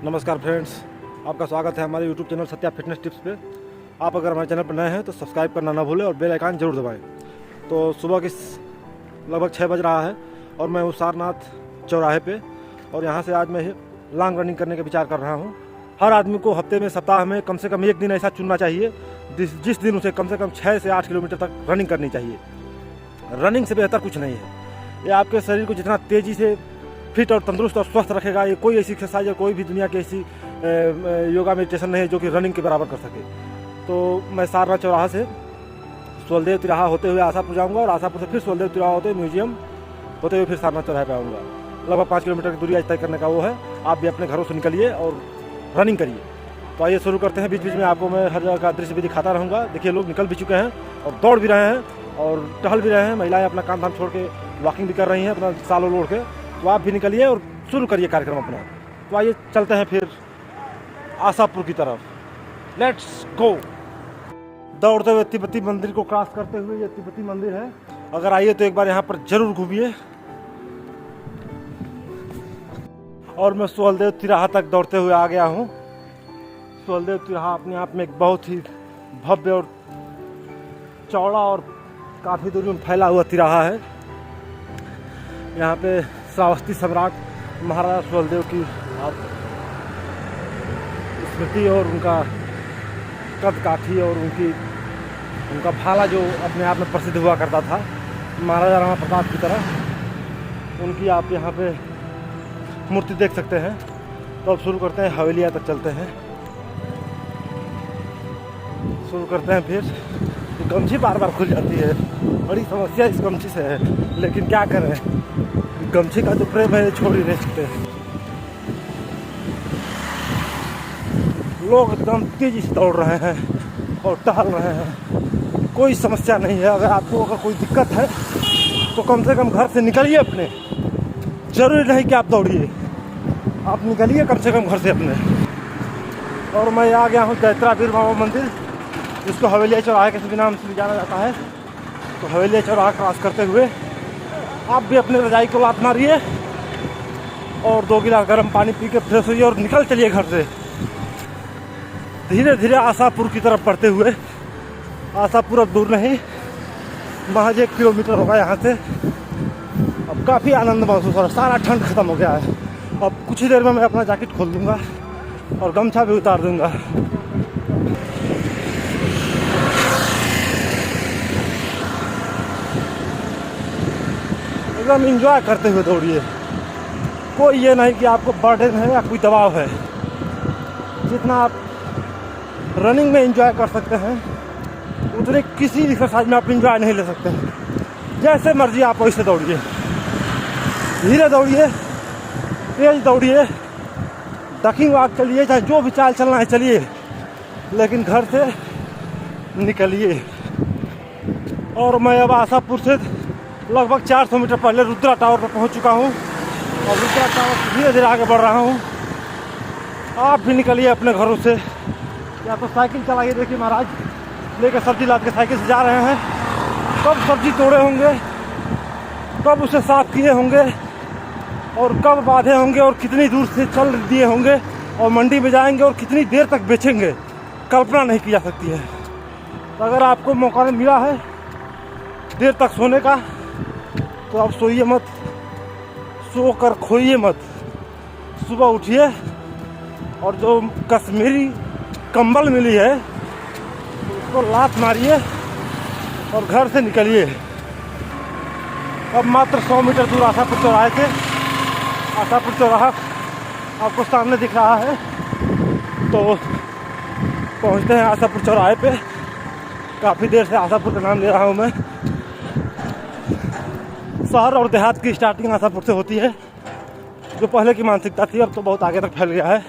नमस्कार फ्रेंड्स, आपका स्वागत है हमारे YouTube channel Satya fitness tips पे। आप अगर हमारे चैनल पर नए हैं तो सब्सक्राइब करना ना भूलें और बेल आइकन जरूर दबाएं। तो सुबह की लगभग 6 बज रहा है और मैं हूँ सारनाथ चौराहे पे और यहाँ से आज मैं लॉन्ग रनिंग करने का विचार कर रहा हूँ। हर आदमी को हफ्ते में, सप्ताह में कम से कम एक दिन ऐसा चुनना चाहिए जिस दिन उसे कम से कम 6 से 8 किलोमीटर तक रनिंग करनी चाहिए। रनिंग से बेहतर कुछ नहीं है। ये आपके शरीर को जितना तेज़ी से फिट और तंदुरुस्त और स्वस्थ रखेगा, ये कोई ऐसी एक्सरसाइज या कोई भी दुनिया की ऐसी योगा मेडिटेशन नहीं है जो कि रनिंग के बराबर कर सके। तो मैं सारनाथ चौराहा से सोलदेव तिराहा होते हुए आशापुर जाऊंगा और आशापुर से फिर सोलदेव तिराहा होते हुए म्यूजियम होते हुए फिर सारनाथ चौराहे पे आऊँगा। लगभग 5 किलोमीटर की दूरी आज तय करने का वो है। आप भी अपने घरों से निकलिए और रनिंग करिए। तो आइए शुरू करते हैं। बीच बीच में आपको मैं हर जगह का दृश्य भी दिखाता रहूँगा। देखिए, लोग निकल भी चुके हैं और दौड़ भी रहे हैं और टहल भी रहे हैं। महिलाएँ अपना काम धाम छोड़ के वॉकिंग भी कर रही हैं अपना सालों लोड़ के। तो आप भी निकलिए और शुरू करिए कार्यक्रम अपना। तो आइए चलते हैं फिर आशापुर की तरफ। Let's go. दौड़ते हुए तिब्बती मंदिर को क्रॉस करते हुए ये तिब्बती मंदिर है। अगर आइए तो एक बार यहाँ पर जरूर घूमिए। और मैं सोलदेव तिराहा तक दौड़ते हुए आ गया हूँ। सोलदेव तिराहा अपने आप में एक बहुत ही भव्य और चौड़ा और काफ़ी दूरी में फैला हुआ तिराहा है। यहाँ पे श्रावस्ती सम्राट महाराजा सोलदेव की स्मृति और उनका कद काठी और उनका भाला जो अपने आप में प्रसिद्ध हुआ करता था महाराजा राणा प्रताप की तरह, उनकी आप यहाँ पे मूर्ति देख सकते हैं। तो अब शुरू करते हैं, हवेलिया तक चलते हैं। शुरू करते हैं। फिर गमछी बार बार खुल जाती है, बड़ी समस्या इस गमछी से है, लेकिन क्या करें, गमछी का जो प्रेम है छोड़ ही नहीं सकते। लोग एकदम तेजी से दौड़ रहे हैं और टहल रहे हैं। कोई समस्या नहीं है। अगर कोई दिक्कत है तो कम से कम घर से निकलिए अपने। जरूरी नहीं कि आप दौड़िए, आप निकलिए कम से कम घर से अपने। और मैं आ गया हूँ दैत्रा वीर बाबा मंदिर, जिसको हवेलिया चौराहे के सभी नाम से जाना जाता है। तो हवेलिया चौराहा क्रॉस करते हुए आप भी अपने रजाई को लात मारिए और 2 गिलास गर्म पानी पी के फ्रेश होइए और निकल चलिए घर से। धीरे धीरे आशापुर की तरफ बढ़ते हुए, आशापुर अब दूर नहीं, महज 1 किलोमीटर होगा यहाँ से। अब काफ़ी आनंद महसूस हो रहा है। सारा ठंड खत्म हो गया है। अब कुछ ही देर में मैं अपना जैकेट खोल दूँगा और गमछा भी उतार दूँगा। एकदम एंजॉय करते हुए दौड़िए। कोई ये नहीं कि आपको बर्डन है या कोई दबाव है। जितना आप रनिंग में एंजॉय कर सकते हैं उतने किसी एक्सरसाइज में आप एंजॉय नहीं ले सकते हैं। जैसे मर्जी आप वैसे दौड़िए, धीरे दौड़िए, तेज दौड़िए, डकिंग वॉक चलिए, चाहे जो भी चाल चलना है चलिए, लेकिन घर से निकलिए। और मैं अब आशापुर से लगभग 400 मीटर पहले रुद्रा टावर पर पहुंच चुका हूं और रुद्रा टावर से धीरे धीरे आगे बढ़ रहा हूं। आप भी निकलिए अपने घरों से, या तो साइकिल चलाइए। देखिए, महाराज लेकर सब्जी लाद के साइकिल से जा रहे हैं। कब सब्जी तोड़े होंगे, कब उसे साफ किए होंगे और कब बांधे होंगे और कितनी दूर से चल दिए होंगे और मंडी में जाएंगे और कितनी देर तक बेचेंगे, कल्पना नहीं की जा सकती है। तो अगर आपको मौका मिला है देर तक सोने का तो आप सोइए मत, सो कर खोइए मत। सुबह उठिए और जो कश्मीरी कंबल मिली है उसको लात मारिए और घर से निकलिए। अब मात्र 100 मीटर दूर आशापुर चौराहे से, आशापुर चौराहा आपको सामने दिख रहा है। तो पहुंचते हैं आशापुर चौराहे पे। काफ़ी देर से आशापुर का नाम ले रहा हूँ मैं। शहर और देहात की स्टार्टिंग आशापुर से होती है। जो पहले की मानसिकता थी अब तो बहुत आगे तक फैल गया है।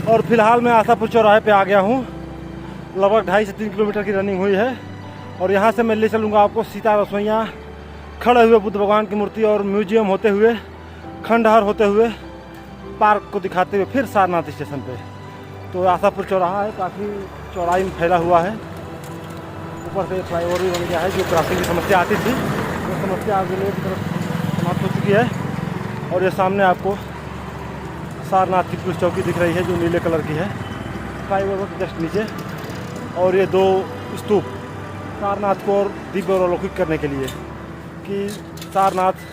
और फिलहाल मैं आशापुर चौराहे पे आ गया हूँ। लगभग 2.5 से 3 किलोमीटर की रनिंग हुई है और यहाँ से मैं ले चलूँगा आपको सीता रसोइयाँ, खड़े हुए बुद्ध भगवान की मूर्ति और म्यूजियम होते हुए, खंडहर होते हुए, पार्क को दिखाते हुए फिर सारनाथ स्टेशन पे। तो आशापुर चौराहा है, काफ़ी चौड़ाई में फैला हुआ है। ऊपर से फ्लाईओवर भी बन गया है। जो ट्रैफिक की समस्या आती थी वो समस्या आगे की तरफ समाप्त हो चुकी है। और ये सामने आपको सारनाथ की पुलिस चौकी दिख रही है जो नीले कलर की है, फ्लाईओवर के जस्ट नीचे। और ये 2 स्तूप सारनाथ को और दिव्य और अलौकिक करने के लिए कि सारनाथ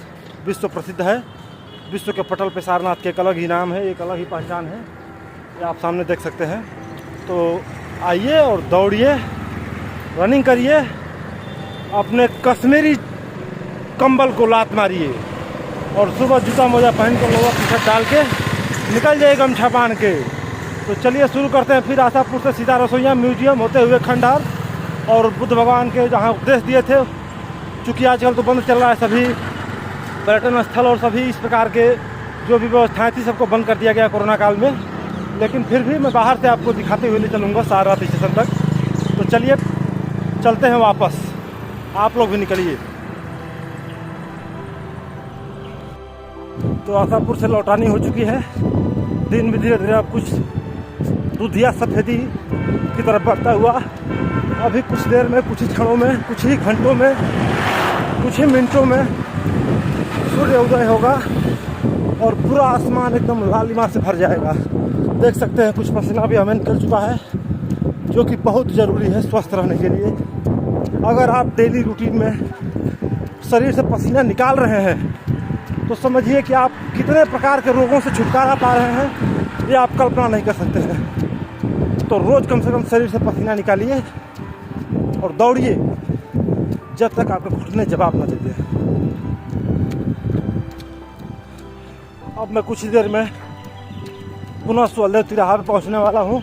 विश्व प्रसिद्ध है। विश्व के पटल पे सारनाथ के एक अलग ही नाम है, एक अलग ही पहचान है। ये आप सामने देख सकते हैं। तो आइए और दौड़िए, रनिंग करिए, अपने कश्मीरी कंबल को लात मारिए और सुबह जूता मोजा पहन कर लोअर टी शर्ट डाल के निकल जाइए गमछा बांध के। तो चलिए शुरू करते हैं फिर आशापुर से सीधा रसोइया म्यूजियम होते हुए खंडार और बुद्ध भगवान के जहाँ उपदेश दिए थे। चूँकि आजकल तो बंद चल रहा है सभी पर्यटन स्थल और सभी इस प्रकार के जो भी व्यवस्थाएं थी सबको बंद कर दिया गया कोरोना काल में, लेकिन फिर भी मैं बाहर से आपको दिखाते हुए ले चलूँगा सारनाथ स्टेशन तक। तो चलिए चलते हैं वापस, आप लोग भी निकलिए। तो आशापुर से लौटानी हो चुकी है। दिन भी धीरे धीरे अब कुछ दुधिया सफ़ेदी की तरफ बढ़ता हुआ, अभी कुछ देर में, कुछ ही क्षणों में, कुछ ही घंटों में, कुछ ही मिनटों में सूर्य उदय होगा और पूरा आसमान एकदम लालिमा से भर जाएगा। देख सकते हैं कुछ पसीना भी हमें निकल चुका है, जो कि बहुत ज़रूरी है स्वस्थ रहने के लिए। अगर आप डेली रूटीन में शरीर से पसीना निकाल रहे हैं तो समझिए कि आप कितने प्रकार के रोगों से छुटकारा पा रहे हैं, ये आप कल्पना नहीं कर सकते हैं। तो रोज़ कम से कम शरीर से पसीना निकालिए और दौड़िए जब तक आपके घुटने जवाब न दे दें। अब मैं कुछ ही देर में पुनः सुअलदेव तिराहा पे पहुंचने वाला हूं।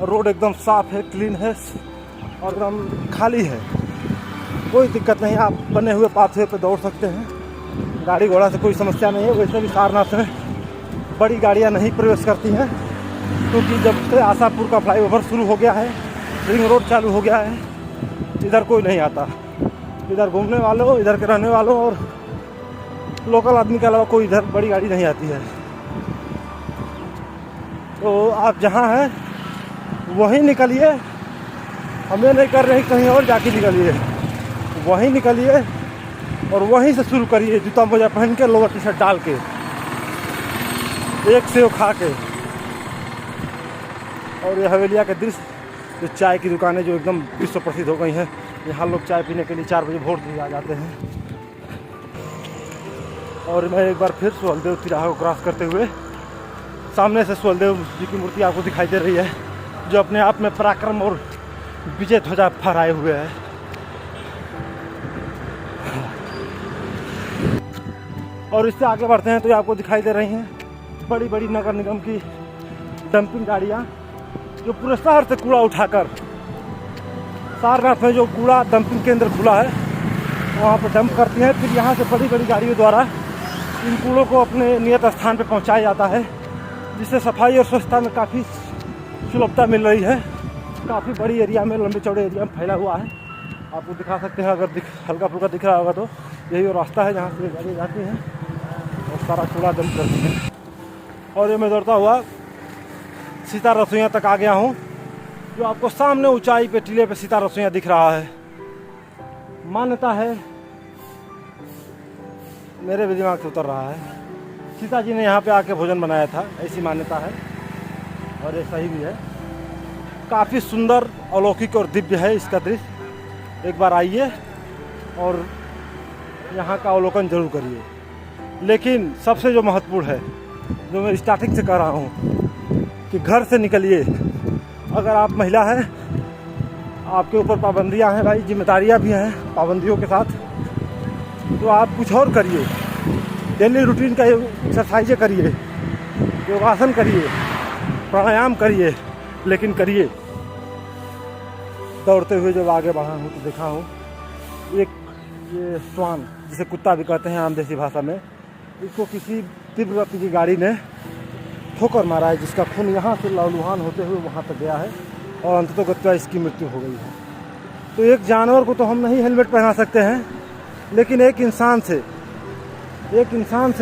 रोड एकदम साफ है, क्लीन है और एकदम खाली है, कोई दिक्कत नहीं। आप बने हुए पाथवे पे दौड़ सकते हैं, गाड़ी घोड़ा से कोई समस्या नहीं है। वैसे भी सारनाथ में बड़ी गाड़ियां नहीं प्रवेश करती हैं, क्योंकि जब से आशापुर का फ्लाईओवर शुरू हो गया है, रिंग रोड चालू हो गया है, इधर कोई नहीं आता। इधर घूमने वालों, इधर के रहने वालों और लोकल आदमी के अलावा कोई इधर बड़ी गाड़ी नहीं आती है। तो आप जहाँ हैं वहीं निकलिए, हमें नहीं कर रहे कहीं और जाके निकलिए, वहीं निकलिए और वहीं से शुरू करिए, जूता मोजा पहन के, लोअर टी शर्ट डाल के, एक सेव खा के। और ये हवेलिया के दृश्य, जो चाय की दुकानें जो एकदम विश्व प्रसिद्ध हो गई हैं, यहाँ लोग चाय पीने के लिए 4 बजे भोर से आ जाते हैं। और मैं एक बार फिर सुअलदेव तिराहा को क्रॉस करते हुए सामने से सुअलदेव जी की मूर्ति आपको दिखाई दे रही है, जो अपने आप में पराक्रम और विजय ध्वजा फहराए हुए है। और इससे आगे बढ़ते हैं तो ये आपको दिखाई दे रही हैं बड़ी बड़ी नगर निगम की डंपिंग गाड़ियाँ, जो पूरे शहर से कूड़ा उठाकर सारनाथ में जो कूड़ा डंपिंग केंद्र खुला है वहाँ पर डंप करती हैं। फिर यहाँ से बड़ी बड़ी गाड़ियों द्वारा इन कूड़ों को अपने नियत स्थान पर पहुँचाया जाता है, जिससे सफाई और स्वच्छता में काफ़ी सुलभता मिल रही है। काफ़ी बड़ी एरिया में, लंबे चौड़े एरिया में फैला हुआ है। आपको दिखा सकते हैं, अगर हल्का फुल्का दिख रहा होगा तो यही वो रास्ता है जहाँ से गाड़ी जाती हैं और सारा कूड़ा डंप करती हैं। और ये मैं दौड़ता हुआ सीता रसोइयाँ तक आ गया हूँ, जो आपको सामने ऊंचाई पे टीले पे सीता रसोइयाँ दिख रहा है। मान्यता है, मेरे भी दिमाग से उतर रहा है, सीता जी ने यहाँ पे आके भोजन बनाया था, ऐसी मान्यता है और ये सही भी है। काफ़ी सुंदर, अलौकिक और दिव्य है इसका दृश्य। एक बार आइए और यहाँ का अवलोकन जरूर करिए। लेकिन सबसे जो महत्वपूर्ण है, जो मैं स्टार्टिंग से कह रहा हूँ कि घर से निकलिए। अगर आप महिला हैं, आपके ऊपर पाबंदियाँ हैं भाई, जिम्मेदारियाँ भी हैं पाबंदियों के साथ, तो आप कुछ और करिए। डेली रूटीन का एक्सरसाइज करिए, योगासन करिए, प्राणायाम करिए, लेकिन करिए। दौड़ते हुए जब आगे बढ़ा हूँ तो देखा हूँ एक ये स्वान, जिसे कुत्ता भी कहते हैं आम देसी भाषा में, इसको किसी तीव्र गति की गाड़ी ने ठोकर मारा है, जिसका खून यहाँ से लहूलुहान होते हुए वहाँ तक गया है और अंततोगत्वा इसकी मृत्यु हो गई है। तो एक जानवर को तो हम नहीं हेलमेट पहना सकते हैं, लेकिन एक इंसान से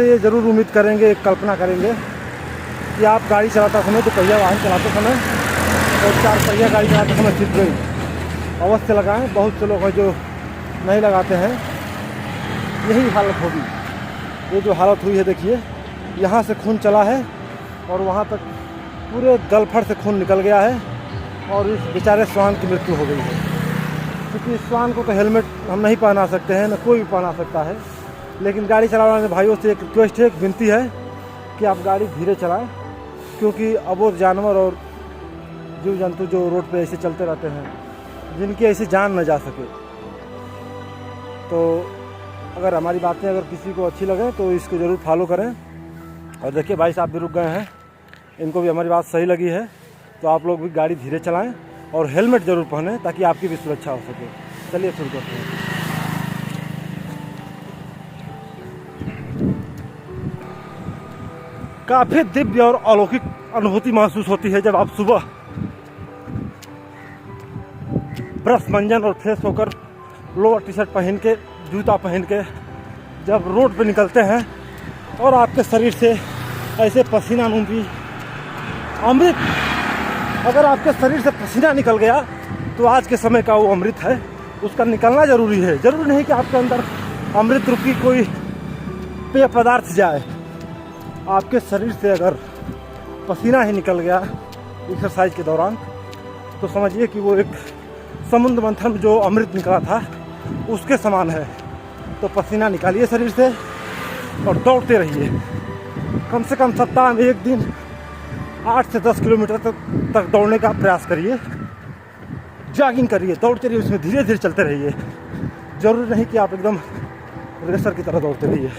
ये ज़रूर उम्मीद करेंगे, एक कल्पना करेंगे कि आप गाड़ी चलाते समय, तो पहिया वाहन चलाते समय और 4 पहिया गाड़ी चलाते समय सीट बेल्ट अवश्य लगाएं। बहुत से लोग हैं जो नहीं लगाते हैं, यही हालत होगी। ये जो हालत हुई है देखिए, यहाँ से खून चला है और वहाँ तक पूरे गलफड़ से खून निकल गया है और इस बेचारे श्वान की मृत्यु हो गई है। क्योंकि इस श्वान को तो हेलमेट हम नहीं पहना सकते हैं, न कोई भी पहना सकता है। लेकिन गाड़ी चलाने वाले भाइयों से एक रिक्वेस्ट है, एक विनती है कि आप गाड़ी धीरे चलाएं, क्योंकि अबोध जानवर और जीव जंतु जो रोड पे ऐसे चलते रहते हैं, जिनकी ऐसी जान न जा सके। तो अगर हमारी बातें अगर किसी को अच्छी लगे तो इसको ज़रूर फॉलो करें। और देखिए भाई साहब भी रुक गए हैं, इनको भी हमारी बात सही लगी है। तो आप लोग भी गाड़ी धीरे चलाएं और हेलमेट ज़रूर पहनें ताकि आपकी भी सुरक्षा हो सके। चलिए शुरू करते हैं। काफ़ी दिव्य और अलौकिक अनुभूति महसूस होती है जब आप सुबह ब्रश मंजन और फ्रेश होकर लोअर टी शर्ट पहन के, जूता पहन के जब रोड पे निकलते हैं और आपके शरीर से ऐसे पसीना नूंगी अमृत, अगर आपके शरीर से पसीना निकल गया तो आज के समय का वो अमृत है, उसका निकलना ज़रूरी है। ज़रूरी नहीं कि आपके अंदर अमृत रूपी कोई पेय पदार्थ जाए। आपके शरीर से अगर पसीना ही निकल गया एक्सरसाइज के दौरान तो समझिए कि वो एक समुद्र मंथन में जो अमृत निकला था उसके समान है। तो पसीना निकालिए शरीर से और दौड़ते रहिए। कम से कम सप्ताह में एक दिन 8 से 10 किलोमीटर तक दौड़ने का प्रयास करिए। जॉगिंग करिए, दौड़ते रहिए, उसमें धीरे धीरे चलते रहिए। ज़रूरी नहीं कि आप एकदम रेसर की तरह दौड़ते रहिए।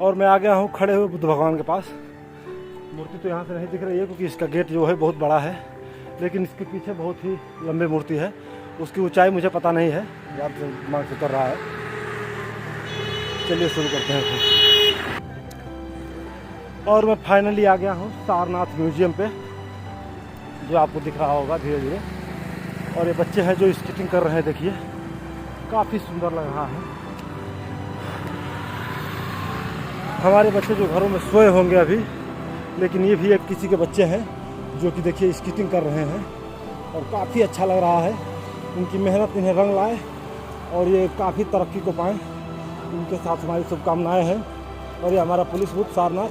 और मैं आ गया हूँ खड़े हुए बुद्ध भगवान के पास। मूर्ति तो यहाँ से नहीं दिख रही है क्योंकि इसका गेट जो है बहुत बड़ा है, लेकिन इसके पीछे बहुत ही लंबी मूर्ति है। उसकी ऊंचाई मुझे पता नहीं है, याद दिमाग से कर रहा है। चलिए शुरू करते हैं फिर। और मैं फाइनली आ गया हूँ सारनाथ म्यूजियम पे, जो आपको दिख रहा होगा धीरे धीरे। और ये बच्चे हैं जो स्केटिंग कर रहे हैं, देखिए काफ़ी सुंदर लग रहा है। हमारे बच्चे जो घरों में सोए होंगे अभी, लेकिन ये भी एक किसी के बच्चे हैं जो कि देखिए स्केटिंग कर रहे हैं और काफ़ी अच्छा लग रहा है। उनकी मेहनत इन्हें रंग लाए और ये काफ़ी तरक्की को पाएँ, उनके साथ हमारी शुभकामनाएँ हैं। और ये हमारा पुलिस बूथ सारनाथ,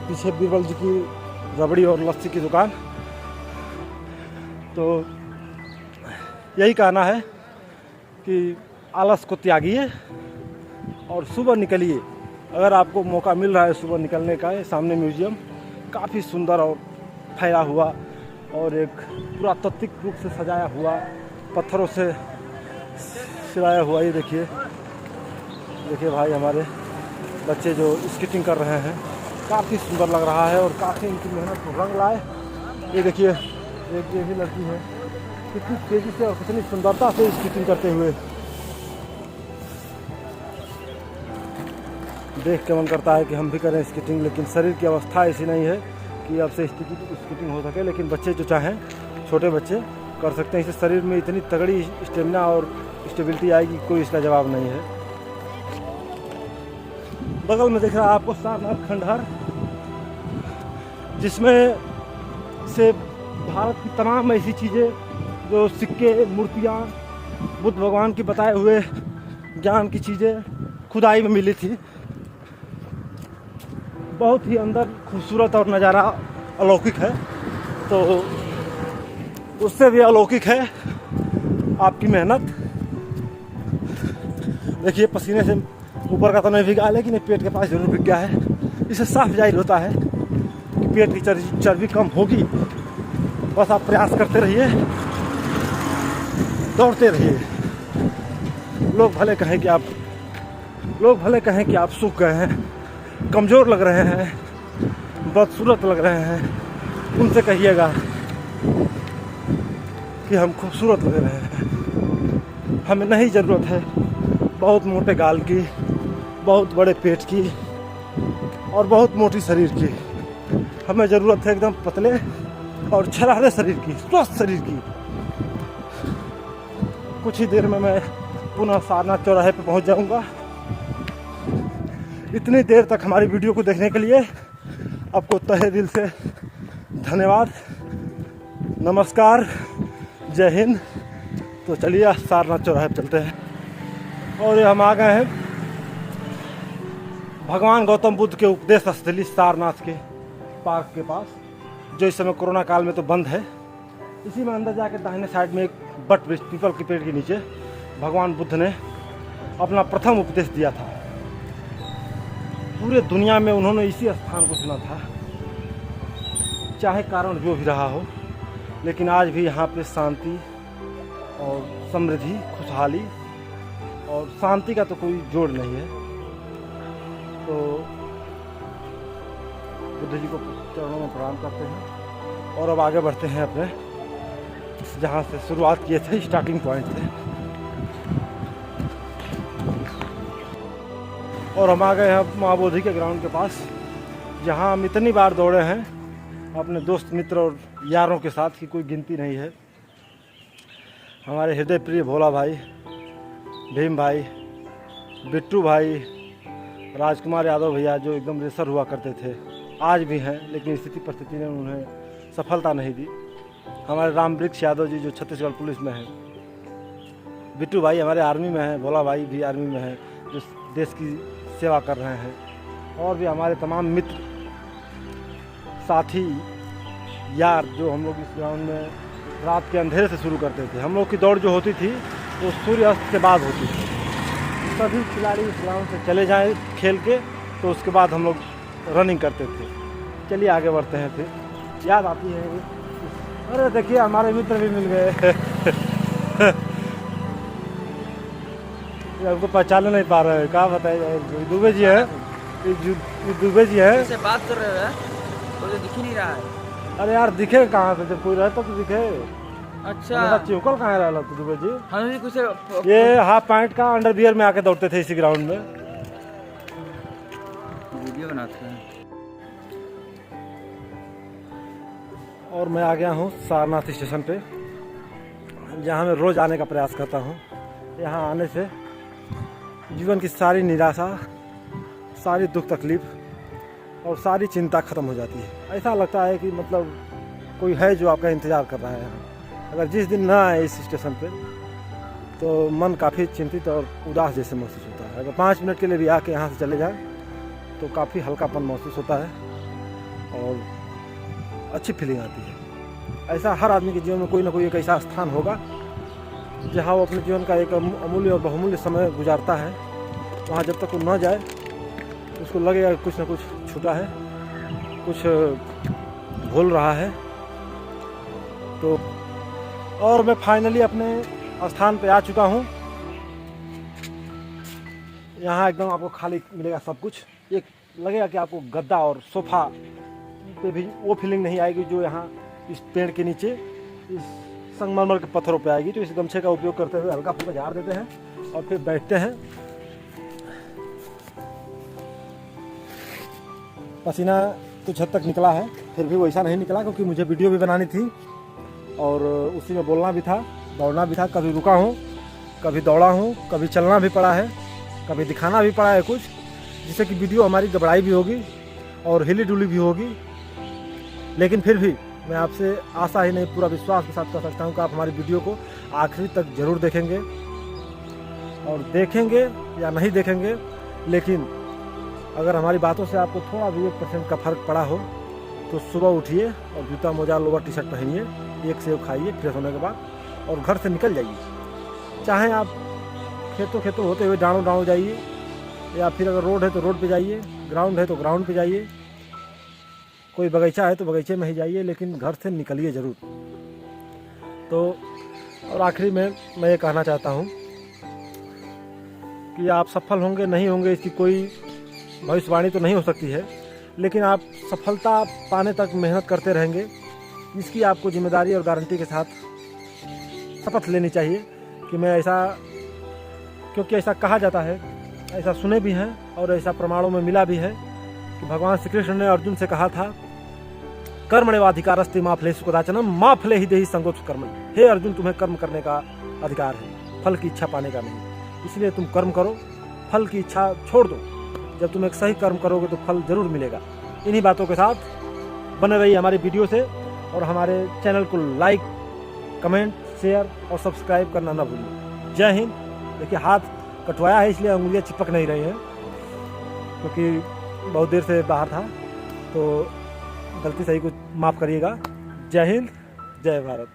पीछे बीरबल जी की रबड़ी और लस्सी की दुकान। तो यही कहना है कि आलस को त्यागिए और सुबह निकलिए। अगर आपको मौका मिल रहा है सुबह निकलने का, सामने म्यूजियम काफ़ी सुंदर और फैला हुआ और एक पुरातात्विक रूप से सजाया हुआ, पत्थरों से सिलाया हुआ। ये देखिए, देखिए भाई हमारे बच्चे जो स्केटिंग कर रहे हैं, काफ़ी सुंदर लग रहा है और काफ़ी इनकी मेहनत को रंग लाए। ये देखिए, एक ये भी लड़की है, कितनी तेज़ी से और कितनी सुंदरता से स्केटिंग करते हुए देख के मन करता है कि हम भी करें स्केटिंग। लेकिन शरीर की अवस्था ऐसी नहीं है कि अब से स्केटिंग हो सके। लेकिन बच्चे जो चाहें, छोटे बच्चे कर सकते हैं। इससे शरीर में इतनी तगड़ी स्टेमिना और स्टेबिलिटी आएगी, कोई इसका जवाब नहीं है। बगल में दिख रहा है आपको सारनाथ खंडहर, जिसमें से भारत की तमाम ऐसी चीज़ें जो सिक्के, मूर्तियाँ, बुद्ध भगवान की बताए हुए ज्ञान की चीज़ें खुदाई में मिली थी। बहुत ही अंदर खूबसूरत और नज़ारा अलौकिक है। तो उससे भी अलौकिक है आपकी मेहनत। देखिए पसीने से ऊपर का तो नहीं भीगा, लेकिन पेट के पास जरूर भीग गया है। इससे साफ जाहिर होता है कि पेट की चर्बी कम होगी। बस आप प्रयास करते रहिए, दौड़ते रहिए। लोग भले कहें कि आप सूख गए हैं, कमज़ोर लग रहे हैं, बदसूरत लग रहे हैं, उनसे कहिएगा कि हम खूबसूरत लग रहे हैं। हमें नहीं ज़रूरत है बहुत मोटे गाल की, बहुत बड़े पेट की और बहुत मोटी शरीर की। हमें ज़रूरत है एकदम पतले और छरारे शरीर की, स्वस्थ शरीर की। कुछ ही देर में मैं पुनः सारनाथ चौराहे पे पहुंच जाऊंगा। इतनी देर तक हमारी वीडियो को देखने के लिए आपको तहे दिल से धन्यवाद, नमस्कार, जय हिंद। तो चलिए सारनाथ चौराहे पे चलते हैं। और ये हम आ गए हैं भगवान गौतम बुद्ध के उपदेश स्थली सारनाथ के पार्क के पास, जो इस समय कोरोना काल में तो बंद है। इसी में अंदर जाके दाहिने साइड में एक बट वृक्ष पीपल के पेड़ के नीचे भगवान बुद्ध ने अपना प्रथम उपदेश दिया था। पूरे दुनिया में उन्होंने इसी स्थान को चुना था, चाहे कारण जो भी रहा हो, लेकिन आज भी यहाँ पे शांति और समृद्धि, खुशहाली और शांति का तो कोई जोड़ नहीं है। तो बुद्ध जी को चरणों में प्रणाम करते हैं और अब आगे बढ़ते हैं अपने जहाँ से शुरुआत किए थे, स्टार्टिंग पॉइंट से। और हम आ गए हैं महाबोधि के ग्राउंड के पास, जहाँ हम इतनी बार दौड़े हैं अपने दोस्त मित्र और यारों के साथ की कोई गिनती नहीं है। हमारे हृदय प्रिय भोला भाई, भीम भाई, बिट्टू भाई, राजकुमार यादव भैया जो एकदम रेसर हुआ करते थे, आज भी हैं, लेकिन स्थिति परिस्थिति ने उन्हें सफलता नहीं दी। हमारे रामवृक्ष यादव जी जो छत्तीसगढ़ पुलिस में हैं, बिट्टू भाई हमारे आर्मी में हैं, भोला भाई भी आर्मी में हैं जो देश की सेवा कर रहे हैं, और भी हमारे तमाम मित्र साथी यार जो हम लोग इस ग्राउंड में रात के अंधेरे से शुरू करते थे। हम लोग की दौड़ जो होती थी वो सूर्यास्त के बाद होती थी। सभी खिलाड़ी इस ग्राउंड से चले जाएं खेल के, तो उसके बाद हम लोग रनिंग करते थे। चलिए आगे बढ़ते हैं। फिर याद आती है, अरे देखिए हमारे मित्र भी मिल गए। हमको पहचान नहीं पा रहे हैं, क्या बताइए। दुबे जी है, दुबे जी है, से बात कर रहे हैं, तो दिख ही नहीं रहा है। अरे यार दिखे कहाँ से, जब कोई रहता तो दिखे। अच्छा चिवकल कहाँ रहा तो दुबे जी? हम भी कुछ ये हाफ पैंट का अंडरवियर में आके दौड़ते थे इसी ग्राउंड में। वीडियो बनाते हैं। और मैं आ गया हूँ सारनाथ स्टेशन पे, जहाँ मैं रोज़ आने का प्रयास करता हूँ। यहाँ आने से जीवन की सारी निराशा, सारी दुख तकलीफ और सारी चिंता ख़त्म हो जाती है। ऐसा लगता है कि मतलब कोई है जो आपका इंतज़ार कर रहा है यहाँ। अगर जिस दिन ना आए इस स्टेशन पे तो मन काफ़ी चिंतित और उदास जैसे महसूस होता है। अगर 5 मिनट के लिए भी आके यहाँ से चले जाएं तो काफ़ी हल्कापन महसूस होता है और अच्छी फीलिंग आती है। ऐसा हर आदमी के जीवन में कोई ना कोई एक ऐसा स्थान होगा जहाँ वो अपने जीवन का एक अमूल्य और बहुमूल्य समय गुजारता है। वहाँ जब तक वो न जाए उसको लगेगा कुछ ना कुछ छूटा है, कुछ भूल रहा है। तो और मैं फाइनली अपने स्थान पे आ चुका हूँ। यहाँ एकदम आपको खाली मिलेगा सब कुछ। एक लगेगा कि आपको गद्दा और सोफा पे भी वो फीलिंग नहीं आएगी जो यहाँ इस पेड़ के नीचे इस संगमरमर के पत्थरों पे आएगी। तो इस गमछे का उपयोग करते हुए हल्का फुल्का झाड़ देते हैं और फिर बैठते हैं। पसीना कुछ हद तक निकला है, फिर भी वैसा नहीं निकला क्योंकि मुझे वीडियो भी बनानी थी और उसी में बोलना भी था, दौड़ना भी था। कभी रुका हूँ, कभी दौड़ा हूँ, कभी चलना भी पड़ा है, कभी दिखाना भी पड़ा है कुछ, जिससे कि वीडियो हमारी गड़बड़ाई भी होगी और हिली डुली भी होगी। लेकिन फिर भी मैं आपसे आशा ही नहीं पूरा विश्वास के साथ कह सकता हूँ कि आप हमारी वीडियो को आखिरी तक ज़रूर देखेंगे। और देखेंगे या नहीं देखेंगे, लेकिन अगर हमारी बातों से आपको थोड़ा भी 1% का फ़र्क पड़ा हो तो सुबह उठिए और जूता मोजा लोअर टी शर्ट पहनिए, एक सेव खाइए फ्रेश होने के बाद और घर से निकल जाइए। चाहे आप खेतों होते हुए डाँडों जाइए, या फिर अगर रोड है तो रोड पे जाइए, ग्राउंड है तो ग्राउंड पे जाइए, कोई बगीचा है तो बगीचे में ही जाइए, लेकिन घर से निकलिए ज़रूर। तो और आखिरी में मैं ये कहना चाहता हूँ कि आप सफल होंगे नहीं होंगे इसकी कोई भविष्यवाणी तो नहीं हो सकती है, लेकिन आप सफलता पाने तक मेहनत करते रहेंगे, इसकी आपको जिम्मेदारी और गारंटी के साथ शपथ लेनी चाहिए कि मैं ऐसा, क्योंकि ऐसा कहा जाता है, ऐसा सुने भी हैं और ऐसा प्रमाणों में मिला भी है कि भगवान श्री कृष्ण ने अर्जुन से कहा था, कर्मण्येवाधिकारस्ते मा फलेषु कदाचन मा फले हि देहि संगोप्य कर्मणि। हे अर्जुन, तुम्हें कर्म करने का अधिकार है, फल की इच्छा पाने का नहीं। इसलिए तुम कर्म करो, फल की इच्छा छोड़ दो। जब तुम एक सही कर्म करोगे तो फल जरूर मिलेगा। इन्हीं बातों के साथ बने रहिए हमारी वीडियो से और हमारे चैनल को लाइक, कमेंट, शेयर और सब्सक्राइब करना ना भूलिए। जय हिंद। देखिए हाथ कटवाया है, इसलिए उंगलियां चिपक नहीं रही हैं, क्योंकि बहुत देर से बाहर था, तो गलती सही को माफ़ करिएगा। जय हिंद, जय भारत।